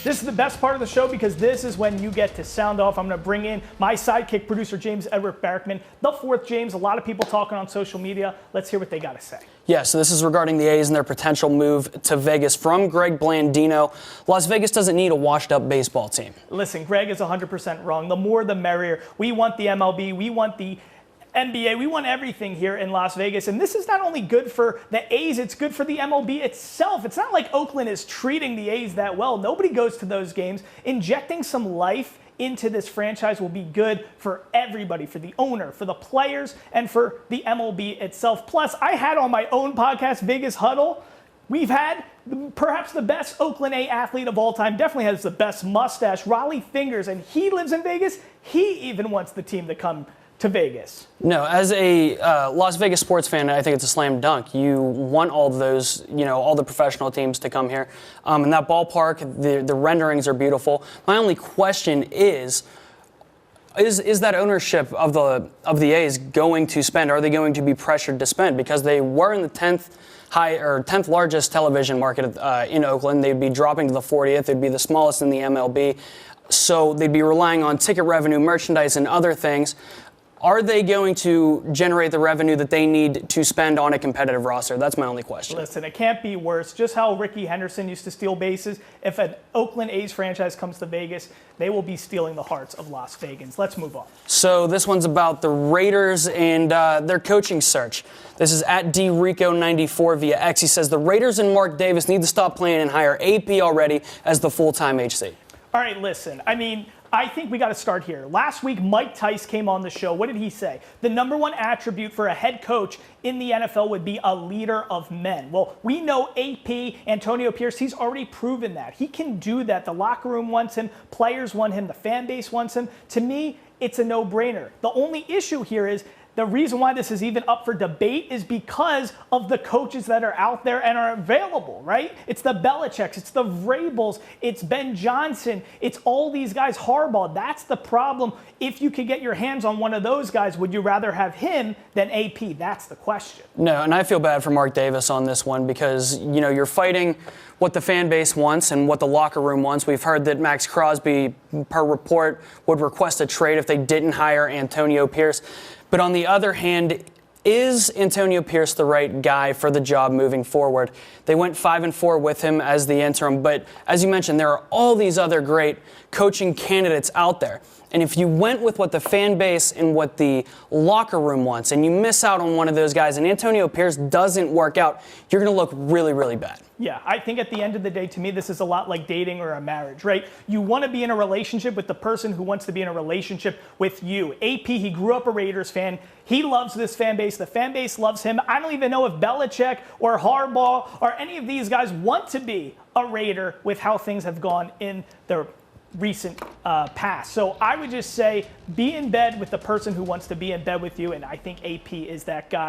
This is the best part of the show because this is when you get to sound off. I'm going to bring in my sidekick, producer James Edward Barrickman, the fourth James. A lot of people talking on social media. Let's hear what they got to say. Yeah, so this is regarding the A's and their potential move to Vegas from Greg Blandino. Las Vegas doesn't need a washed-up baseball team. Listen, Greg is 100% wrong. The more the merrier. We want the MLB. We want the NBA. We want everything here in Las Vegas. And this is not only good for the A's, it's good for the MLB itself. It's not like Oakland is treating the A's that well. Nobody goes to those games. Injecting some life into this franchise will be good for everybody, for the owner, for the players, and for the MLB itself. Plus, I had on my own podcast, Vegas Huddle, we've had perhaps the best Oakland A athlete of all time, definitely has the best mustache, Raleigh Fingers, and he lives in Vegas. He even wants the team to come to Vegas. No, as a Las Vegas sports fan, I think it's a slam dunk. You want all those, all the professional teams to come here. And that ballpark, the renderings are beautiful. My only question is that ownership of the A's going to spend? Are they going to be pressured to spend? Because they were in the 10th largest television market in Oakland. They'd be dropping to the 40th. They'd be the smallest in the MLB. So they'd be relying on ticket revenue, merchandise, and other things. Are they going to generate the revenue that they need to spend on a competitive roster? That's my only question. Listen, it can't be worse. Just how Ricky Henderson used to steal bases. If an Oakland A's franchise comes to Vegas, they will be stealing the hearts of Las Vegans. Let's move on. So this one's about the Raiders and their coaching search. This is at DRico94 via X. He says the Raiders and Mark Davis need to stop playing and hire AP already as the full-time HC. All right, listen. I think we got to start here. Last week, Mike Tice came on the show. What did he say? The number one attribute for a head coach in the NFL would be a leader of men. Well, we know AP, Antonio Pierce, he's already proven that. He can do that. The locker room wants him. Players want him. The fan base wants him. To me, it's a no-brainer. The only issue here is the reason why this is even up for debate is because of the coaches that are out there and are available, right? It's the Belichicks, it's the Vrabels, it's Ben Johnson, it's all these guys, Harbaugh. That's the problem. If you could get your hands on one of those guys, would you rather have him than AP? That's the question. No, and I feel bad for Mark Davis on this one because, you're fighting what the fan base wants and what the locker room wants. We've heard that Max Crosby, per report, would request a trade if they didn't hire Antonio Pierce. But on the other hand, is Antonio Pierce the right guy for the job moving forward? They went 5-4 with him as the interim, but as you mentioned, there are all these other great coaching candidates out there. And if you went with what the fan base and what the locker room wants, and you miss out on one of those guys, and Antonio Pierce doesn't work out, you're going to look really, really bad. Yeah, I think at the end of the day, to me, this is a lot like dating or a marriage, right? You want to be in a relationship with the person who wants to be in a relationship with you. AP, he grew up a Raiders fan. He loves this fan base. The fan base loves him. I don't even know if Belichick or Harbaugh or any of these guys want to be a Raider with how things have gone in their recent past. So I would just say be in bed with the person who wants to be in bed with you, and I think AP is that guy.